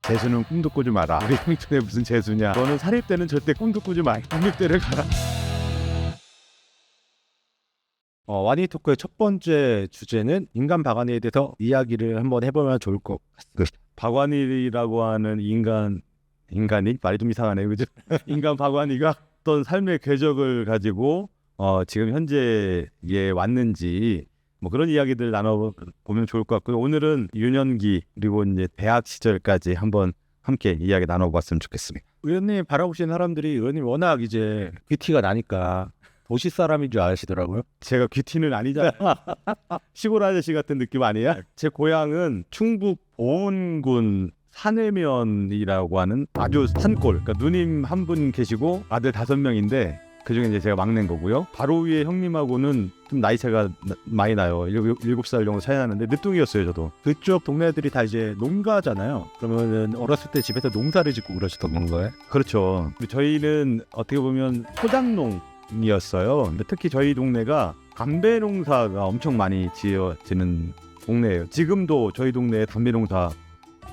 재수는 꿈도 꾸지 마라. 우리 형편에 무슨 재수냐. 너는 사립 때는 절대 꿈도 꾸지 마. 국립대를 가라. 와니 토크의 첫 번째 주제는 인간 박완이에 대해서 이야기를 한번 해보면 좋을 것 같습니다. 박완이라고 하는 인간이 말이 좀 이상하네요, 그죠? 인간 박완이가 어떤 삶의 궤적을 가지고 지금 현재에 왔는지 뭐 그런 이야기들 나눠보면 좋을 것 같고요. 오늘은 유년기 그리고 이제 대학 시절까지 한번 함께 이야기 나눠봤으면 좋겠습니다. 의원님 바라보시는 사람들이 의원님 워낙 이제 귀티가 나니까 도시 사람인 줄 아시더라고요. 제가 귀티는 아니잖아요. 시골 아저씨 같은 느낌 아니야? 제 고향은 충북 보은군 산해면이라고 하는 아주 산골. 그러니까 누님 한 분 계시고 아들 5명인데 그중에 이제 제가 막내인 거고요. 바로 위에 형님하고는 좀 나이 차가 많이 나요. 7살 정도 차이 나는데 늦둥이였어요, 저도. 그쪽 동네들이 다 이제 농가잖아요. 그러면은 어렸을 때 집에서 농사를 짓고 그러셨던 건가요? 그렇죠. 저희는 어떻게 보면 소작농이었어요. 근데 특히 저희 동네가 담배 농사가 엄청 많이 지어지는 동네예요. 지금도 저희 동네에 담배 농사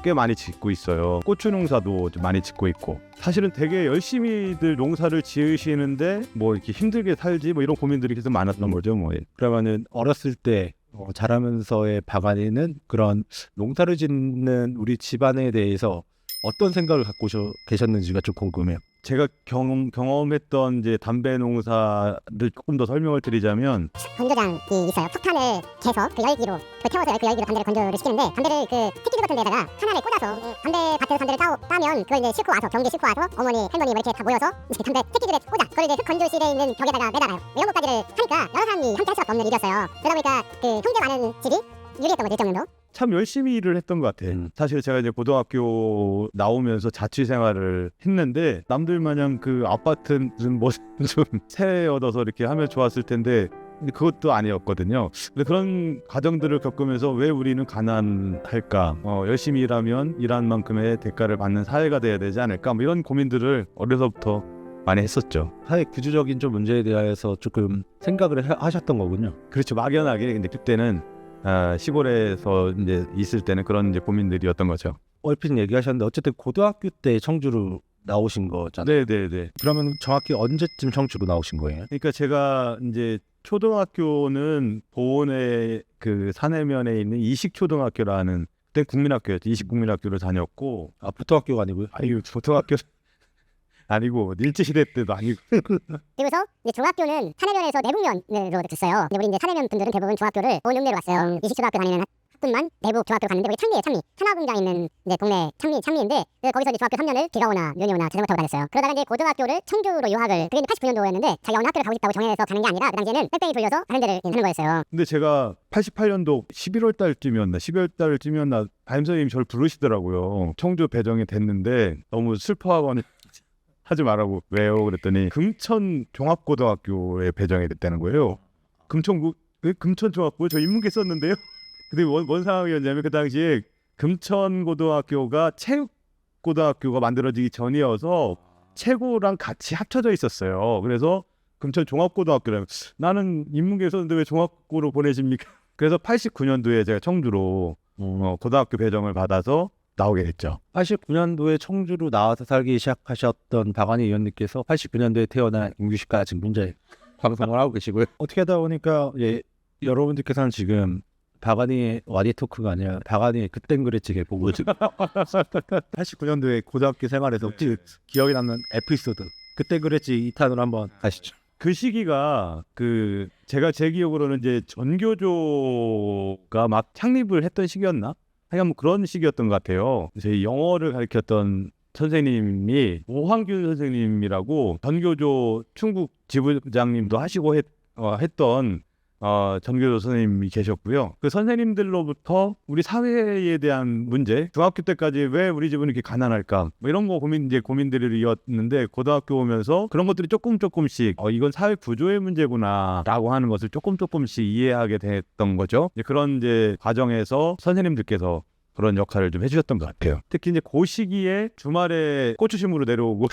꽤 많이 짓고 있어요. 고추 농사도 좀 많이 짓고 있고. 사실은 되게 열심히들 농사를 지으시는데 뭐 이렇게 힘들게 살지 뭐 이런 고민들이 계속 많았던 거죠. 뭐. 그러면은 어렸을 때 자라면서의 박완이는 그런 농사를 짓는 우리 집안에 대해서 어떤 생각을 갖고 계셨는지가 좀 궁금해요. 제가 경험했던 이제 담배 농사를 조금 더 설명을 드리자면 건조장이 있어요. 석탄을 개서 그 열기로 태워서 그 열기로 담배를 건조를 시키는데 담배를 그 스티키 같은 데다가 하나를 꽂아서 담배 밭에서 담배를 따면 그걸 이제 싣고 와서 경기에 싣고 와서 어머니 할머니 뭐 이렇게 다 모여서 이제 담배 스티키들에 꽂아 그걸 이제 흙 건조실에 있는 벽에다가 매달아요. 이런 것까지를 하니까 여러 사람이 함께 할 수밖에 없는 일이었어요. 그러다 보니까 그 형제 많은 집이 유리했던 거죠. 1.0도. 참 열심히 일을 했던 것 같아요. 사실 제가 이제 고등학교 나오면서 자취 생활을 했는데 남들 마냥 그 아파트 좀 새 얻어서 이렇게 하면 좋았을 텐데 근데 그것도 아니었거든요. 근데 그런 과정들을 겪으면서 왜 우리는 가난할까? 열심히 일하면 일한 만큼의 대가를 받는 사회가 돼야 되지 않을까? 뭐 이런 고민들을 어려서부터 많이 했었죠. 사회 구조적인 좀 문제에 대해서 조금 생각을 하셨던 거군요. 그렇죠. 막연하게. 근데 그때는 시골에서 이제 있을 때는 그런 이제 고민들이었던 거죠. 얼핏 얘기하셨는데 어쨌든 고등학교 때 청주로 나오신 거잖아요. 네네네. 그러면 정확히 언제쯤 청주로 나오신 거예요? 그러니까 제가 이제 초등학교는 보은의 그 산해면에 있는 이식초등학교라는 그때 국민학교였죠. 이식국민학교를 다녔고 부토학교가 아니고요. 아니 고등학교 아니고 일제시대 때도 아니고 그리고서 이제 중학교는 산해면에서 내북면으로 됐어요. 근데 우리 이제 산해면 분들은 대부분 중학교를 보은 읍내로 갔어요. 이식초등학교 다니는 학군만 내북 중학교 갔는데 우리 창리예요. 창리. 산화공장 있는 이제 동네 창리인데 거기서 이제 중학교 3년을 비가 오나 눈이 오나 자전거 타고 다녔어요. 그러다가 이제 고등학교를 청주로 유학을 그게 89년도였는데 자기가 어느 학교를 가고 싶다고 정해서 가는 게 아니라 그 당시에는 뺑뺑이 돌려서 다른 데를 하는 거였어요. 근데 제가 88년도 11월 달쯤이었나 담임 선생님이 저를 부르시더라고요. 청주 배정이 됐는데 너무 슬퍼하거나 하지 말라고. 왜요? 그랬더니 금천 종합고등학교에 배정이 됐다는 거예요. 금천 종합고 저 인문계 썼는데요. 근데 뭔 상황이었냐면 그 당시에 금천고등학교가 체육고등학교가 만들어지기 전이어서 체고랑 같이 합쳐져 있었어요. 그래서 금천 종합고등학교라면 나는 인문계 썼는데 왜 종합고로 보내십니까? 그래서 89년도에 제가 청주로 고등학교 배정을 받아서 나오게 됐죠. 89년도에 청주로 나와서 살기 시작하셨던 박완이 의원님께서 89년도에 태어난 임규식과 지금 현재 방송을 하고 계시고요. 어떻게 하다 보니까 여러분들께서는 지금 박완이의 와니 토크가 아니라 박완이의 그땐 그랬지게 보고 지금 89년도에 고등학교 생활에서 기억에 남는 에피소드 그때 그랬지 2탄으로 한번 가시죠. 그 시기가 제가 제 기억으로는 이제 전교조가 막 창립을 했던 시기였나? 하여간 뭐 그런 시기였던 것 같아요. 제 영어를 가르쳤던 선생님이 오황균 선생님이라고 전교조 충북 지부장님도 하시고 했던 전교조 선생님이 계셨고요. 그 선생님들로부터 우리 사회에 대한 문제, 중학교 때까지 왜 우리 집은 이렇게 가난할까, 뭐 이런 거 고민들이었는데 고등학교 오면서 그런 것들이 조금씩 이건 사회 구조의 문제구나라고 하는 것을 조금씩 이해하게 됐던 거죠. 이제 그런 이제 과정에서 선생님들께서 그런 역할을 좀 해주셨던 것 같아요. 특히 이제 그 시기에 주말에 고추심으로 내려오고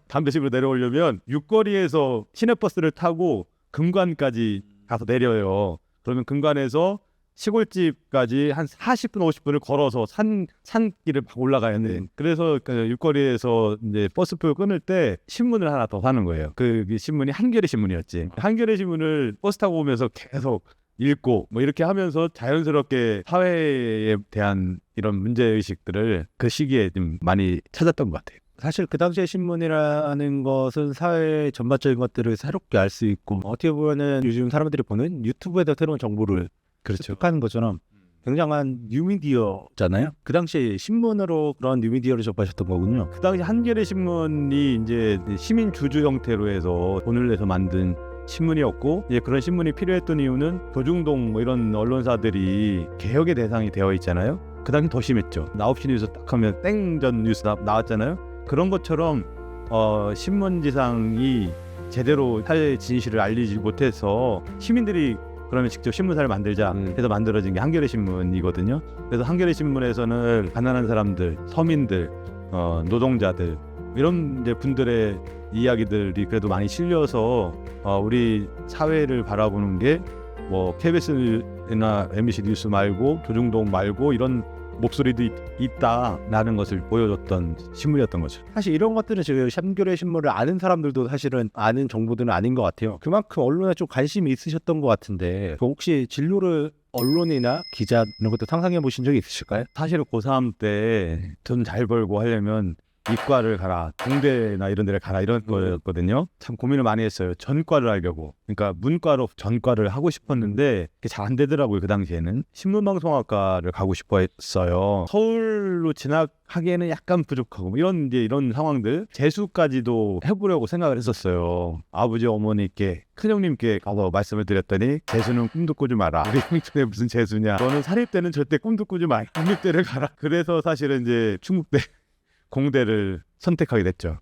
담배심으로 내려오려면 육거리에서 시내버스를 타고 금관까지 가서 내려요. 그러면 금관에서 시골집까지 한 40분 50분을 걸어서 산길을 막 올라가야 돼. 그래서 그 육거리에서 이제 버스표 끊을 때 신문을 하나 더 사는 거예요. 그 신문이 한겨레 신문이었지. 한겨레 신문을 버스 타고 오면서 계속 읽고 뭐 이렇게 하면서 자연스럽게 사회에 대한 이런 문제 의식들을 그 시기에 좀 많이 찾았던 것 같아요. 사실 그 당시에 신문이라는 것은 사회의 전반적인 것들을 새롭게 알 수 있고 어떻게 보면은 요즘 사람들이 보는 유튜브에다 새로운 정보를 습득하는 것처럼 굉장한 뉴미디어잖아요. 그 당시에 신문으로 그런 뉴미디어를 접하셨던 거군요. 그 당시 한겨레 신문이 이제 시민 주주 형태로 해서 돈을 내서 만든 신문이었고, 이제 그런 신문이 필요했던 이유는 조중동 뭐 이런 언론사들이 개혁의 대상이 되어 있잖아요. 그 당시 더 심했죠. 9시 뉴스 딱 하면 땡전 뉴스 나왔잖아요. 그런 것처럼 신문지상이 제대로 사회의 진실을 알리지 못해서 시민들이 그러면 직접 신문사를 만들자 해서 만들어진 게 한겨레 신문이거든요. 그래서 한겨레 신문에서는 가난한 사람들, 서민들, 노동자들 이런 이제 분들의 이야기들이 그래도 많이 실려서 우리 사회를 바라보는 게 뭐 KBS나 MBC 뉴스 말고 조중동 말고 이런 목소리도 있다라는 것을 보여줬던 신문이었던 거죠. 사실 이런 것들은 지금 한겨레 신문을 아는 사람들도 사실은 아는 정보들은 아닌 것 같아요. 그만큼 언론에 좀 관심이 있으셨던 것 같은데 혹시 진로를 언론이나 기자 이런 것도 상상해 보신 적이 있으실까요? 사실은 고3 때 돈 잘 벌고 하려면 이과를 가라, 공대나 이런 데를 가라 이런 거였거든요. 참 고민을 많이 했어요. 전과를 하려고. 그러니까 문과로 전과를 하고 싶었는데 그게 잘 안 되더라고요. 그 당시에는. 신문방송학과를 가고 싶어 했어요. 서울로 진학하기에는 약간 부족하고 뭐 이런 상황들 재수까지도 해보려고 생각을 했었어요. 아버지 어머니께 큰형님께 가서 말씀을 드렸더니 재수는 꿈도 꾸지 마라. 우리 형편에 무슨 재수냐. 너는 사립대는 절대 꿈도 꾸지 마. 국립대를 가라. 그래서 사실은 이제 충북대 공대를 선택하게 됐죠.